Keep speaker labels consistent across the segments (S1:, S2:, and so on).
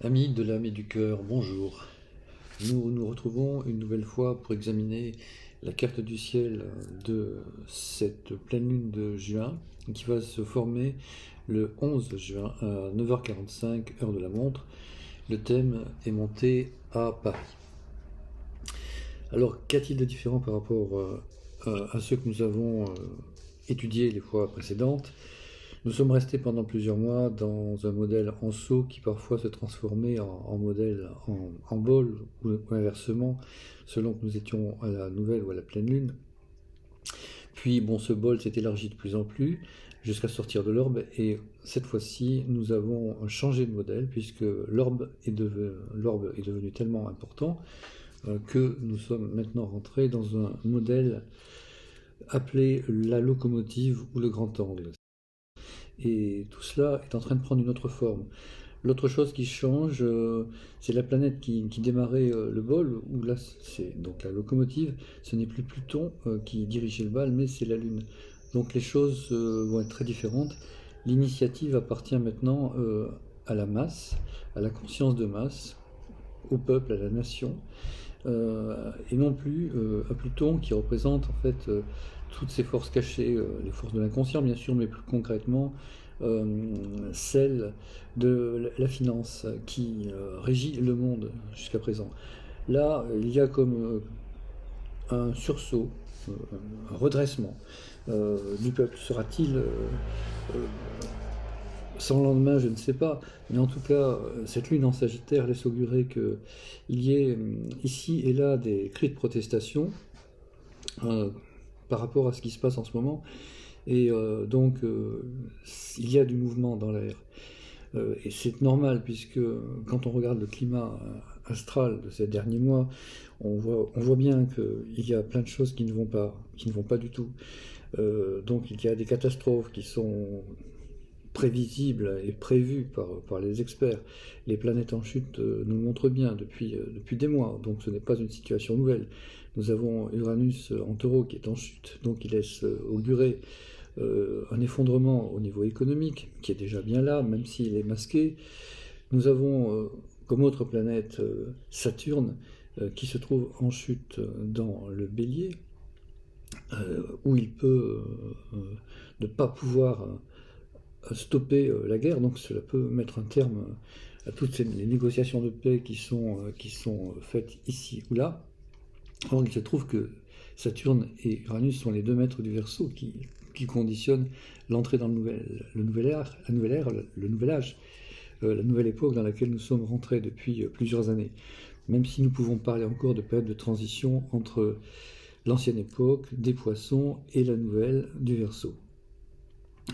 S1: Amis de l'âme et du cœur, bonjour. Nous nous retrouvons une nouvelle fois pour examiner la carte du ciel de cette pleine lune de juin qui va se former le 11 juin à 9h45 heure de la montre. Le thème est monté à Paris. Alors qu'a-t-il de différent par rapport à ceux que nous avons étudiés les fois précédentes? Nous sommes restés pendant plusieurs mois dans un modèle en saut qui parfois se transformait en modèle en bol ou inversement selon que nous étions à la nouvelle ou à la pleine lune. Puis bon, ce bol s'est élargi de plus en plus jusqu'à sortir de l'orbe et cette fois-ci nous avons changé de modèle puisque l'orbe est devenu tellement important que nous sommes maintenant rentrés dans un modèle appelé la locomotive ou le grand angle. Et tout cela est en train de prendre une autre forme. L'autre chose qui change, c'est la planète qui démarrait le bol, où là, c'est donc la locomotive, ce n'est plus Pluton qui dirigeait le bal, mais c'est la Lune. Donc les choses vont être très différentes. L'initiative appartient maintenant à la masse, à la conscience de masse, au peuple, à la nation, et non plus à Pluton qui représente en fait toutes ces forces cachées, les forces de l'inconscient bien sûr, mais plus concrètement celle de la finance qui régit le monde jusqu'à présent. Là, il y a comme un sursaut, un redressement du peuple. Sera-t-il sans lendemain, je ne sais pas, mais en tout cas, cette lune en Sagittaire laisse augurer qu'il y ait ici et là des cris de protestation euh, par rapport à ce qui se passe en ce moment, et il y a du mouvement dans l'air. Et c'est normal, puisque quand on regarde le climat astral de ces derniers mois, on voit bien qu'il y a plein de choses qui ne vont pas du tout. Donc il y a des catastrophes qui sont prévisible et prévu par les experts. Les planètes en chute nous le montrent bien depuis des mois, donc ce n'est pas une situation nouvelle. Nous avons Uranus en taureau qui est en chute, donc il laisse augurer un effondrement au niveau économique, qui est déjà bien là, même s'il est masqué. Nous avons comme autre planète Saturne, qui se trouve en chute dans le bélier, où il peut ne pas pouvoir stopper la guerre, donc cela peut mettre un terme à toutes les négociations de paix qui sont faites ici ou là. Or, il se trouve que Saturne et Uranus sont les deux maîtres du Verseau qui conditionnent l'entrée dans le nouvel ère, le nouvel âge, la nouvelle époque dans laquelle nous sommes rentrés depuis plusieurs années. Même si nous pouvons parler encore de période de transition entre l'ancienne époque des Poissons et la nouvelle du Verseau.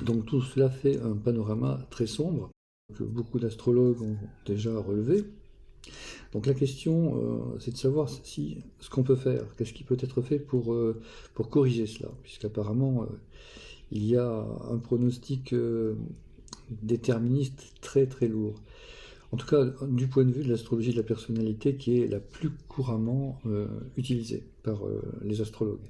S1: Donc tout cela fait un panorama très sombre que beaucoup d'astrologues ont déjà relevé. Donc la question, c'est de savoir ce qu'on peut faire, qu'est-ce qui peut être fait pour corriger cela, puisqu'apparemment il y a un pronostic déterministe très très lourd. En tout cas, du point de vue de l'astrologie de la personnalité qui est la plus couramment utilisée par les astrologues.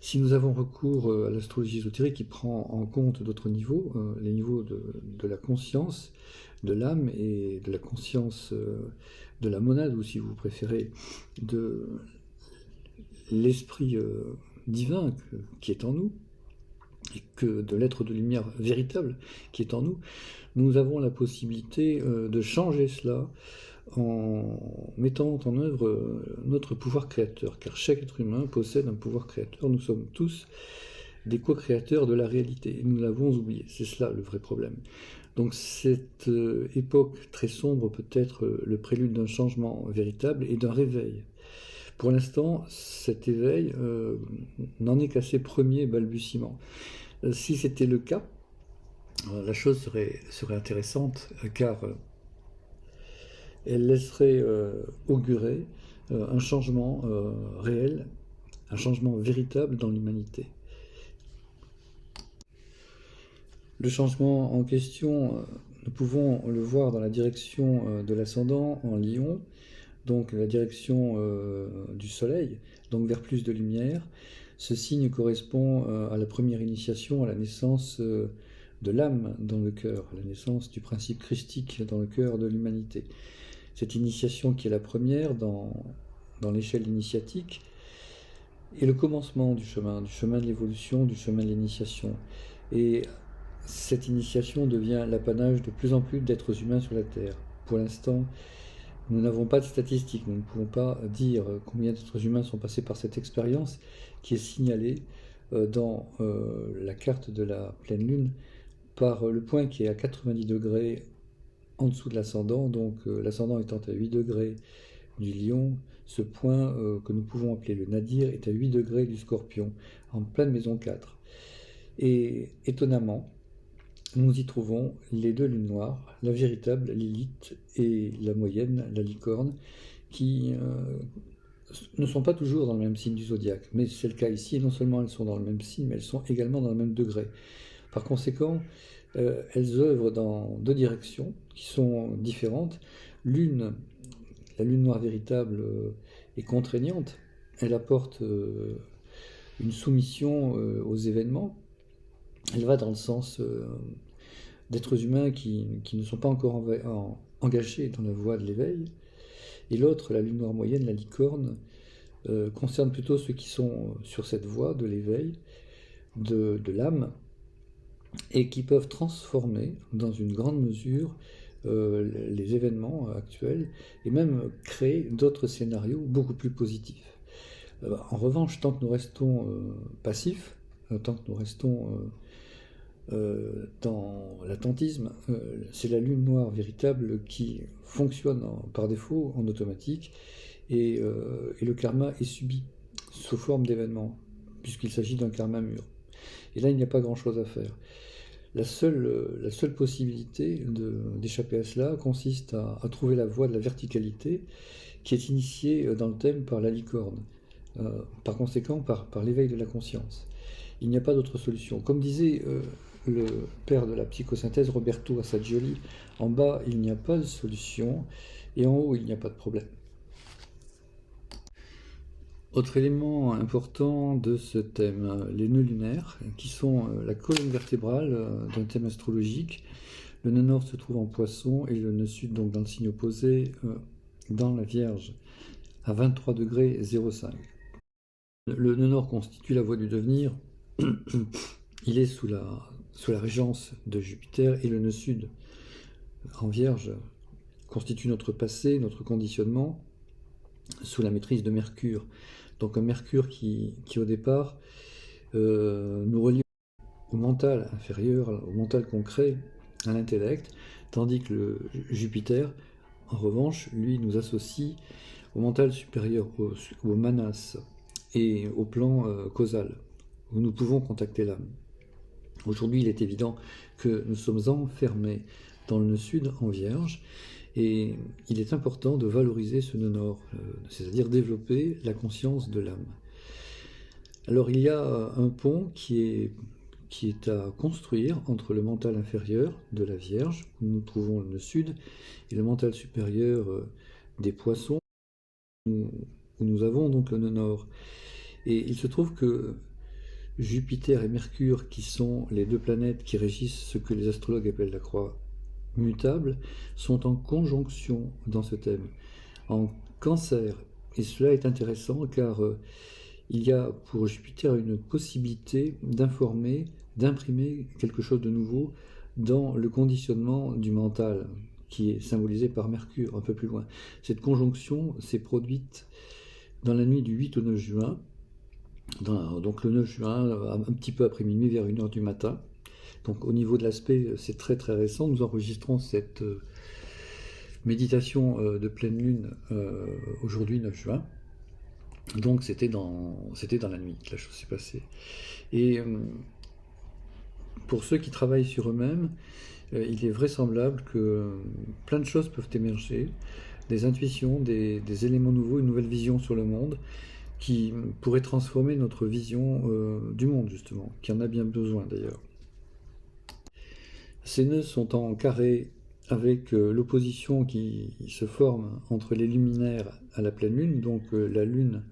S1: Si nous avons recours à l'astrologie ésotérique qui prend en compte d'autres niveaux, les niveaux de la conscience, de l'âme et de la conscience de la monade, ou si vous préférez, de l'esprit divin qui est en nous, et que de l'être de lumière véritable qui est en nous, nous avons la possibilité de changer cela en mettant en œuvre notre pouvoir créateur, car chaque être humain possède un pouvoir créateur. Nous sommes tous des co-créateurs de la réalité, et nous l'avons oublié. C'est cela le vrai problème. Donc cette époque très sombre peut être le prélude d'un changement véritable et d'un réveil. Pour l'instant, cet éveil n'en est qu'à ses premiers balbutiements. Si c'était le cas, la chose serait intéressante, car elle laisserait augurer un changement réel, un changement véritable dans l'humanité. Le changement en question, nous pouvons le voir dans la direction de l'ascendant en Lion, donc la direction du Soleil, donc vers plus de lumière. Ce signe correspond à la première initiation, à la naissance de l'âme dans le cœur, la naissance du principe christique dans le cœur de l'humanité. Cette initiation qui est la première dans l'échelle initiatique est le commencement du chemin de l'évolution, du chemin de l'initiation. Et cette initiation devient l'apanage de plus en plus d'êtres humains sur la Terre. Pour l'instant, nous n'avons pas de statistiques, nous ne pouvons pas dire combien d'êtres humains sont passés par cette expérience qui est signalée dans la carte de la pleine lune par le point qui est à 90 degrés en dessous de l'ascendant, donc l'ascendant étant à 8 degrés du lion, ce point que nous pouvons appeler le nadir est à 8 degrés du scorpion, en pleine maison 4. Et étonnamment, nous y trouvons les deux lunes noires, la véritable Lilith et la moyenne, la licorne, qui ne sont pas toujours dans le même signe du zodiaque, mais c'est le cas ici, et non seulement elles sont dans le même signe, mais elles sont également dans le même degré. Par conséquent, elles œuvrent dans deux directions qui sont différentes. L'une, la lune noire véritable, est contraignante, elle apporte une soumission aux événements, elle va dans le sens d'êtres humains qui ne sont pas encore engagés dans la voie de l'éveil. Et l'autre, la lune noire moyenne, la licorne, concerne plutôt ceux qui sont sur cette voie de l'éveil, de l'âme, et qui peuvent transformer dans une grande mesure les événements actuels et même créer d'autres scénarios beaucoup plus positifs. En revanche, tant que nous restons passifs, tant que nous restons dans l'attentisme, c'est la lune noire véritable qui fonctionne par défaut en automatique et le karma est subi sous forme d'événements puisqu'il s'agit d'un karma mûr. Et là, il n'y a pas grand-chose à faire. La seule possibilité d'échapper à cela consiste à trouver la voie de la verticalité qui est initiée dans le thème par la licorne, par conséquent par l'éveil de la conscience. Il n'y a pas d'autre solution. Comme disait le père de la psychosynthèse, Roberto Assagioli, en bas il n'y a pas de solution et en haut il n'y a pas de problème. Autre élément important de ce thème, les nœuds lunaires, qui sont la colonne vertébrale d'un thème astrologique. Le nœud nord se trouve en Poisson et le nœud sud, donc dans le signe opposé, dans la Vierge, à 23 degrés 05. Le nœud nord constitue la voie du devenir. Il est sous la régence de Jupiter, et le nœud sud, en Vierge, constitue notre passé, notre conditionnement, sous la maîtrise de Mercure. Donc un Mercure qui au départ, nous relie au mental inférieur, au mental concret, à l'intellect, tandis que le Jupiter, en revanche, lui, nous associe au mental supérieur, au manas, et au plan causal, où nous pouvons contacter l'âme. Aujourd'hui, il est évident que nous sommes enfermés dans le nœud sud en Vierge, et il est important de valoriser ce nœud nord, c'est-à-dire développer la conscience de l'âme. Alors il y a un pont qui est à construire entre le mental inférieur de la Vierge, où nous trouvons le nœud sud, et le mental supérieur des Poissons, où nous avons donc le nœud nord. Et il se trouve que Jupiter et Mercure, qui sont les deux planètes qui régissent ce que les astrologues appellent la croix mutable, sont en conjonction dans ce thème, en Cancer. Et cela est intéressant car il y a pour Jupiter une possibilité d'informer, d'imprimer quelque chose de nouveau dans le conditionnement du mental, qui est symbolisé par Mercure un peu plus loin. Cette conjonction s'est produite dans la nuit du 8 au 9 juin, donc le 9 juin, un petit peu après minuit, vers 1h du matin. Donc au niveau de l'aspect, c'est très très récent. Nous enregistrons cette méditation de pleine lune aujourd'hui, 9 juin. Donc c'était dans la nuit que la chose s'est passée. Et pour ceux qui travaillent sur eux-mêmes, il est vraisemblable que plein de choses peuvent émerger, des intuitions, des éléments nouveaux, une nouvelle vision sur le monde, qui pourrait transformer notre vision du monde, justement, qui en a bien besoin d'ailleurs. Ces nœuds sont en carré avec l'opposition qui se forme entre les luminaires à la pleine lune, donc la lune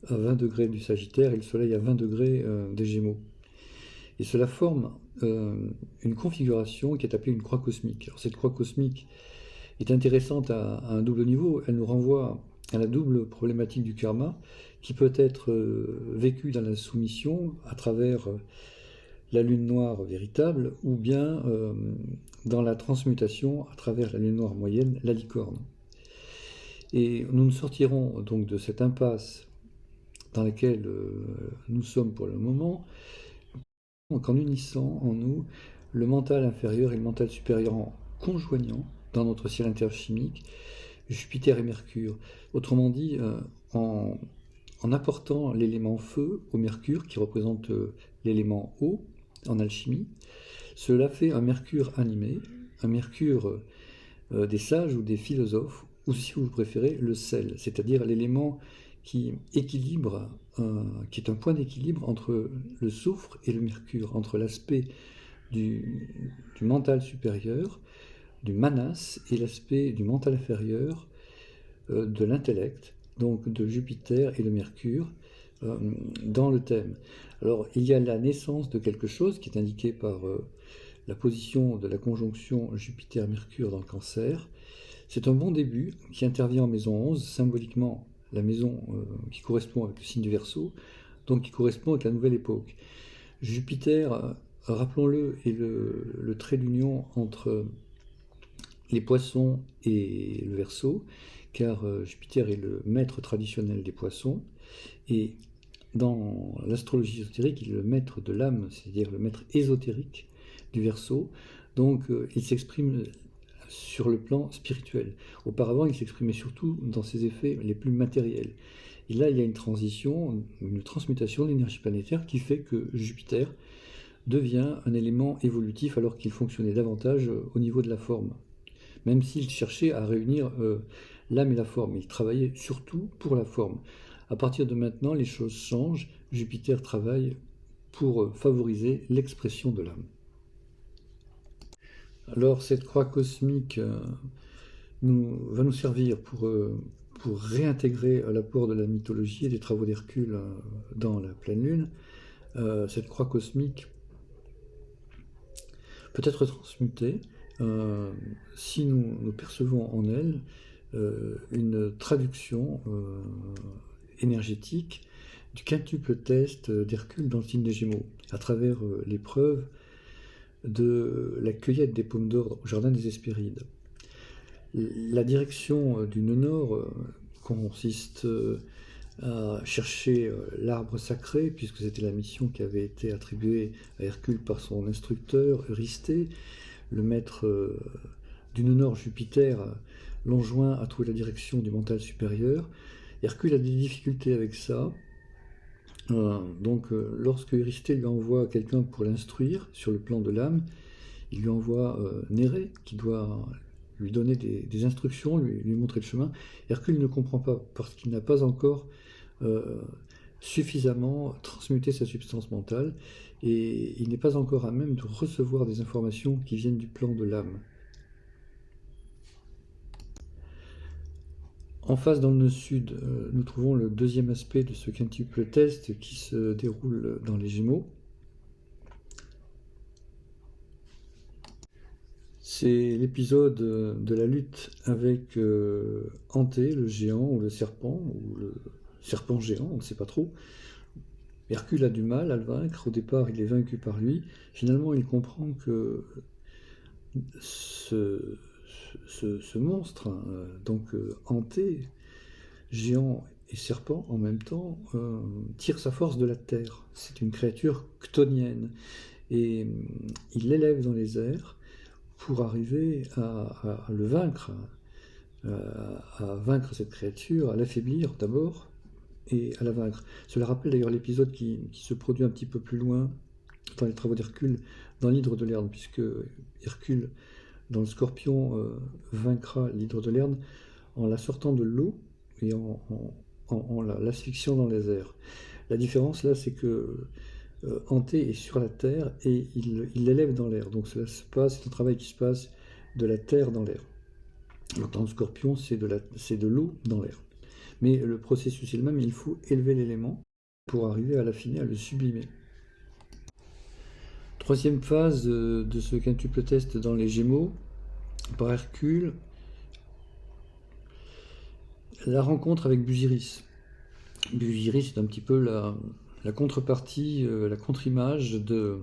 S1: à 20 degrés du Sagittaire et le soleil à 20 degrés des Gémeaux. Et cela forme une configuration qui est appelée une croix cosmique. Alors, cette croix cosmique est intéressante à un double niveau. Elle nous renvoie à la double problématique du karma, qui peut être vécue dans la soumission à travers la lune noire véritable, ou bien dans la transmutation à travers la lune noire moyenne, la licorne. Et nous ne sortirons donc de cette impasse dans laquelle nous sommes pour le moment, qu'en unissant en nous le mental inférieur et le mental supérieur, en conjoignant dans notre ciel interchimique Jupiter et Mercure. Autrement dit, en apportant l'élément feu au Mercure, qui représente l'élément eau en alchimie, cela fait un Mercure animé, un Mercure des sages ou des philosophes, ou si vous préférez, le sel, c'est-à-dire l'élément qui équilibre, qui est un point d'équilibre entre le soufre et le mercure, entre l'aspect du mental supérieur, du manas, et l'aspect du mental inférieur, de l'intellect, donc de Jupiter et de Mercure, dans le thème. Alors, il y a la naissance de quelque chose qui est indiqué par la position de la conjonction Jupiter-Mercure dans le Cancer. C'est un bon début qui intervient en maison 11, symboliquement la maison qui correspond avec le signe du Verseau, donc qui correspond avec la nouvelle époque. Jupiter, rappelons-le, est le trait d'union entre les Poissons et le Verseau, car Jupiter est le maître traditionnel des Poissons, et dans l'astrologie ésotérique, il est le maître de l'âme, c'est-à-dire le maître ésotérique du Verseau, donc il s'exprime sur le plan spirituel. Auparavant, il s'exprimait surtout dans ses effets les plus matériels. Et là, il y a une transition, une transmutation de l'énergie planétaire qui fait que Jupiter devient un élément évolutif alors qu'il fonctionnait davantage au niveau de la forme. Même s'il cherchait à réunir l'âme et la forme, il travaillait surtout pour la forme. À partir de maintenant, les choses changent. Jupiter travaille pour favoriser l'expression de l'âme. Alors cette croix cosmique va nous servir pour réintégrer l'apport de la mythologie et des travaux d'Hercule dans la pleine lune. Cette croix cosmique peut être transmutée si nous percevons en elle une traduction énergétique du quintuple test d'Hercule dans le signe des Gémeaux, à travers l'épreuve de la cueillette des pommes d'or au jardin des Hespérides. La direction du nœud nord consiste à chercher l'arbre sacré, puisque c'était la mission qui avait été attribuée à Hercule par son instructeur Eurysthée. Le maître du nœud nord, Jupiter, l'enjoint à trouver la direction du mental supérieur. Hercule a des difficultés avec ça. Lorsque Eurysthée lui envoie quelqu'un pour l'instruire sur le plan de l'âme, il lui envoie Nérée, qui doit lui donner des instructions, lui montrer le chemin. Hercule ne comprend pas, parce qu'il n'a pas encore suffisamment transmuté sa substance mentale, et il n'est pas encore à même de recevoir des informations qui viennent du plan de l'âme. En face, dans le nœud sud, nous trouvons le deuxième aspect de ce quintuple test qui se déroule dans les Gémeaux. C'est l'épisode de la lutte avec Anté, le géant, ou le serpent géant, on ne sait pas trop. Hercule a du mal à le vaincre. Au départ, il est vaincu par lui. Finalement, il comprend que ce monstre, Anté, géant et serpent en même temps, tire sa force de la terre. C'est une créature chtonienne. Et il l'élève dans les airs pour arriver à le vaincre, à vaincre cette créature, à l'affaiblir d'abord, et à la vaincre. Cela rappelle d'ailleurs l'épisode qui se produit un petit peu plus loin dans les travaux d'Hercule, dans l'hydre de Lerne, puisque Hercule, dans le Scorpion, vaincra l'hydre de Lerne en la sortant de l'eau et en l'asphyxiant dans les airs. La différence là, c'est que Anté est sur la terre et il l'élève dans l'air. Donc cela se passe, c'est un travail qui se passe de la terre dans l'air. Alors dans le Scorpion, c'est de l'eau dans l'air. Mais le processus est le même, il faut élever l'élément pour arriver à l'affiner, à le sublimer. Troisième phase de ce quintuple test dans les Gémeaux, par Hercule, la rencontre avec Busiris. Busiris est un petit peu la contrepartie, la contre-image de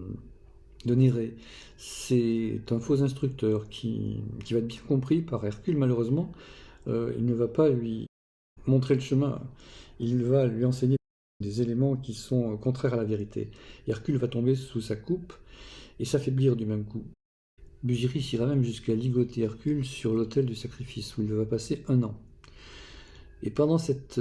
S1: Nérée. C'est un faux instructeur qui va être bien compris par Hercule, malheureusement. Il ne va pas lui montrer le chemin, il va lui enseigner des éléments qui sont contraires à la vérité. Hercule va tomber sous sa coupe et s'affaiblir du même coup. Busiris ira même jusqu'à ligoter Hercule sur l'autel du sacrifice, où il va passer 1 an. Et pendant cette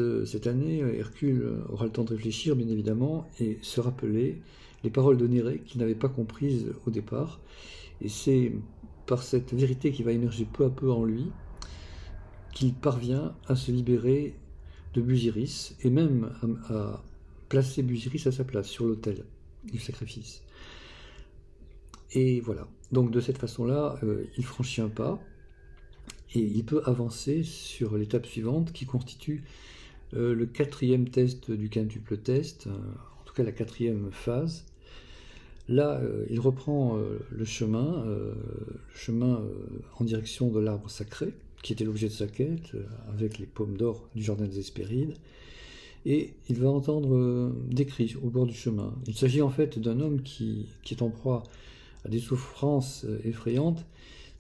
S1: année, Hercule aura le temps de réfléchir, bien évidemment, et se rappeler les paroles de Nérée qu'il n'avait pas comprises au départ. Et c'est par cette vérité qui va émerger peu à peu en lui qu'il parvient à se libérer de Busiris, et même à placer Busiris à sa place, sur l'autel du sacrifice. Et voilà. Donc de cette façon-là, il franchit un pas, et il peut avancer sur l'étape suivante, qui constitue le 4e test du quintuple test, en tout cas la 4e phase. Là, il reprend le chemin en direction de l'arbre sacré, qui était l'objet de sa quête, avec les pommes d'or du jardin des Hespérides, et il va entendre des cris au bord du chemin. Il s'agit en fait d'un homme qui est en proie à des souffrances effrayantes,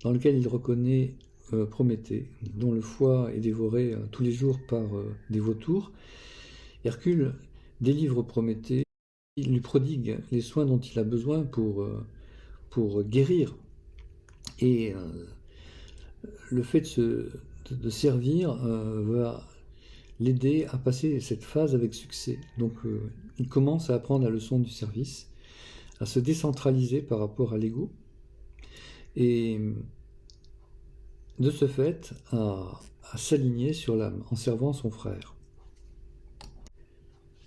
S1: dans lequel il reconnaît Prométhée, dont le foie est dévoré tous les jours par des vautours. Hercule délivre Prométhée, il lui prodigue les soins dont il a besoin pour guérir. Et le fait de servir va l'aider à passer cette phase avec succès. Donc il commence à apprendre la leçon du service, à se décentraliser par rapport à l'ego, et de ce fait à s'aligner sur l'âme en servant son frère.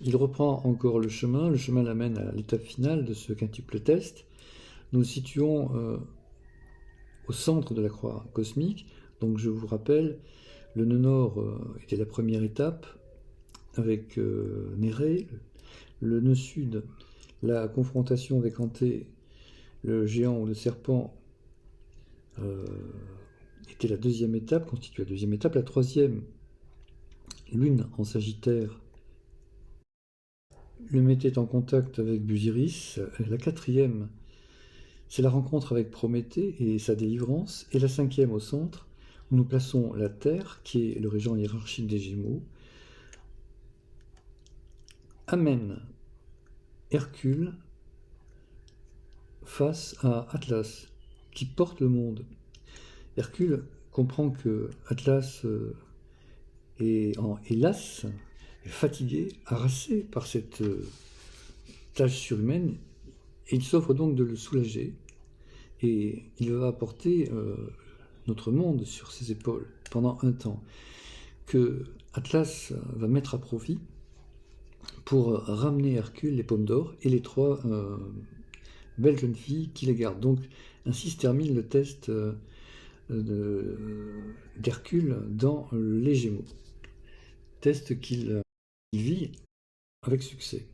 S1: Il reprend encore le chemin l'amène à l'étape finale de ce quintuple test. Nous le situons au centre de la croix cosmique. Donc je vous rappelle, le nœud nord était la première étape avec Nérée, le nœud sud, la confrontation avec Anté, le géant ou le serpent, était la 2e étape, constitue la 2e étape. La 3e, lune en Sagittaire, le mettait en contact avec Busiris. La 4e, c'est la rencontre avec Prométhée et sa délivrance. Et la 5e au centre, où nous plaçons la Terre, qui est le régent hiérarchique des Gémeaux, amène Hercule face à Atlas, qui porte le monde. Hercule comprend que Atlas est las, est fatigué, harassé par cette tâche surhumaine, et il s'offre donc de le soulager, et il va apporter notre monde sur ses épaules pendant un temps, que Atlas va mettre à profit pour ramener Hercule les pommes d'or et les 3 belles jeunes filles qui les gardent. Donc ainsi se termine le test d'Hercule dans les Gémeaux. Test qu'il vit avec succès.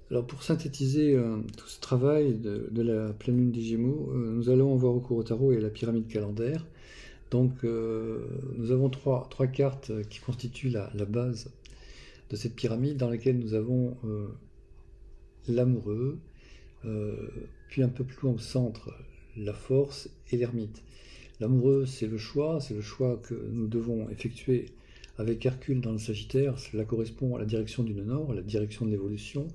S1: Alors pour synthétiser tout ce travail de la pleine lune des Gémeaux, nous allons avoir recours au tarot et à la pyramide calendaire. Donc nous avons trois cartes qui constituent la base de cette pyramide, dans laquelle nous avons l'amoureux, puis un peu plus loin au centre, la force et l'ermite. L'amoureux, c'est le choix que nous devons effectuer avec Hercule dans le Sagittaire. Cela correspond à la direction du nœud nord, à la direction de l'évolution.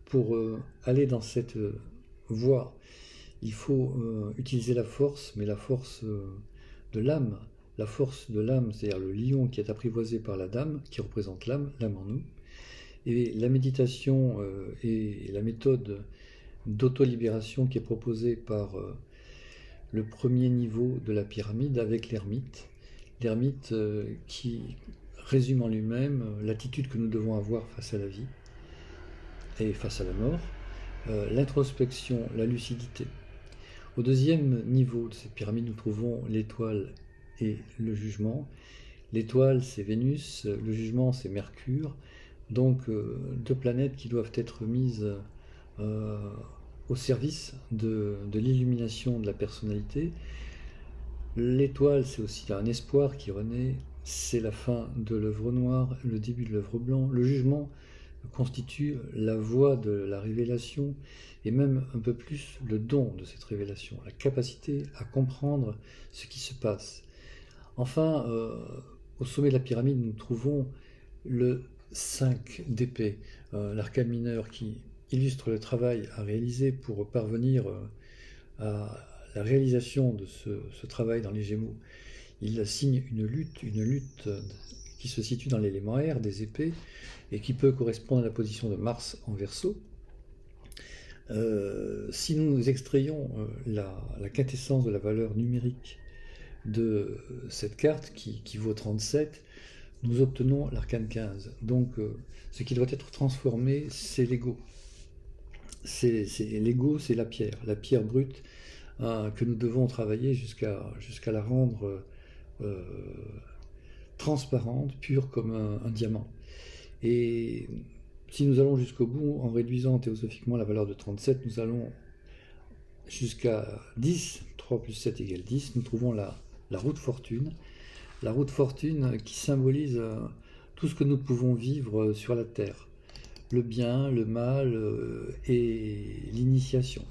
S1: Pour aller dans cette voie, il faut utiliser la force, mais la force de l'âme. La force de l'âme, c'est-à-dire le lion qui est apprivoisé par la dame, qui représente l'âme en nous. Et la méditation et la méthode d'auto-libération qui est proposée par le premier niveau de la pyramide avec l'ermite. L'ermite qui résume en lui-même l'attitude que nous devons avoir face à la vie et face à la mort, l'introspection, la lucidité. Au 2e niveau de cette pyramide, nous trouvons l'étoile et le jugement. L'étoile, c'est Vénus, le jugement, c'est Mercure. Donc 2 planètes qui doivent être mises au service de l'illumination de la personnalité. L'étoile, c'est aussi un espoir qui renaît, c'est la fin de l'œuvre noire, le début de l'œuvre blanche. Le jugement constitue la voie de la révélation et même un peu plus le don de cette révélation, la capacité à comprendre ce qui se passe. Enfin, au sommet de la pyramide, nous trouvons le 5 d'épée, l'arcane mineur qui illustre le travail à réaliser pour parvenir à la réalisation de ce travail dans les Gémeaux. Il signe une lutte qui se situe dans l'élément air des épées et qui peut correspondre à la position de Mars en Verseau. Si nous extrayons la quintessence de la valeur numérique de cette carte qui vaut 37, nous obtenons l'arcane 15. Donc ce qui doit être transformé, c'est l'ego. L'ego, c'est la pierre brute que nous devons travailler jusqu'à la rendre transparente, pure comme un diamant. Et si nous allons jusqu'au bout, en réduisant théosophiquement la valeur de 37, nous allons jusqu'à 10, 3 plus 7 égale 10, nous trouvons la roue de fortune. La roue de fortune qui symbolise tout ce que nous pouvons vivre sur la Terre. Le bien, le mal et l'initiation.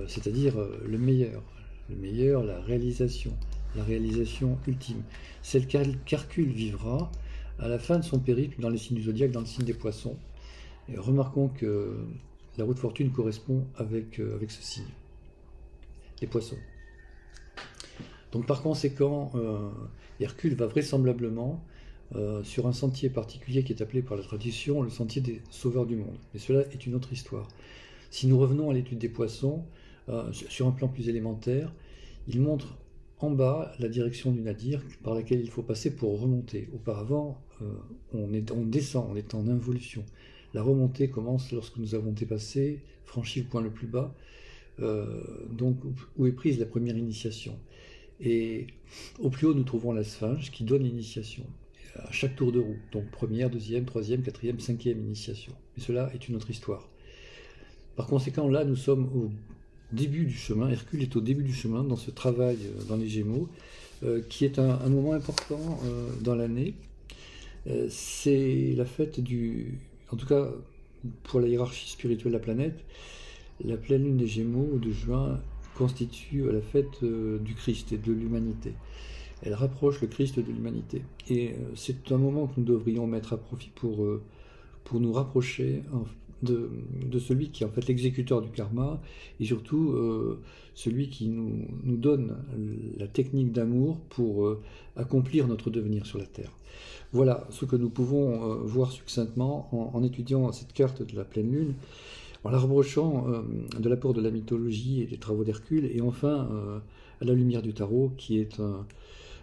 S1: C'est-à-dire le meilleur, la réalisation ultime. Celle qu'Hercule vivra à la fin de son périple dans les signes du zodiaque, dans le signe des poissons. Et remarquons que la roue de fortune correspond avec ce signe, les poissons. Donc par conséquent, Hercule va vraisemblablement sur un sentier particulier qui est appelé par la tradition le sentier des sauveurs du monde. Mais cela est une autre histoire. Si nous revenons à l'étude des poissons, sur un plan plus élémentaire, il montre en bas la direction du nadir par laquelle il faut passer pour remonter. Auparavant, on descend, on est en involution. La remontée commence lorsque nous avons dépassé, franchi le point le plus bas, donc où est prise la première initiation. Et au plus haut, nous trouvons la sphinge qui donne l'initiation à chaque tour de roue. Donc première, deuxième, troisième, quatrième, cinquième initiation. Mais cela est une autre histoire. Par conséquent, là, nous sommes au début du chemin. Hercule est au début du chemin dans ce travail dans les Gémeaux, qui est un moment important dans l'année. C'est la fête en tout cas pour la hiérarchie spirituelle de la planète, la pleine lune des Gémeaux de juin constitue la fête du Christ et de l'humanité. Elle rapproche le Christ de l'humanité. Et c'est un moment que nous devrions mettre à profit pour nous rapprocher de celui qui est en fait l'exécuteur du karma, et surtout celui qui nous donne la technique d'amour pour accomplir notre devenir sur la Terre. Voilà ce que nous pouvons voir succinctement en étudiant cette carte de la pleine lune, en la rapprochant de l'apport de la mythologie et des travaux d'Hercule, et enfin à la lumière du tarot, qui est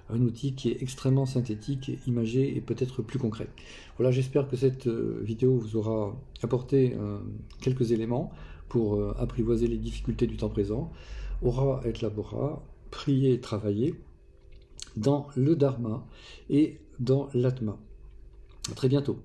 S1: un outil qui est extrêmement synthétique, imagé et peut-être plus concret. Voilà, j'espère que cette vidéo vous aura apporté quelques éléments pour apprivoiser les difficultés du temps présent. Aura et labora, prier et travailler dans le dharma et dans l'atma. À très bientôt.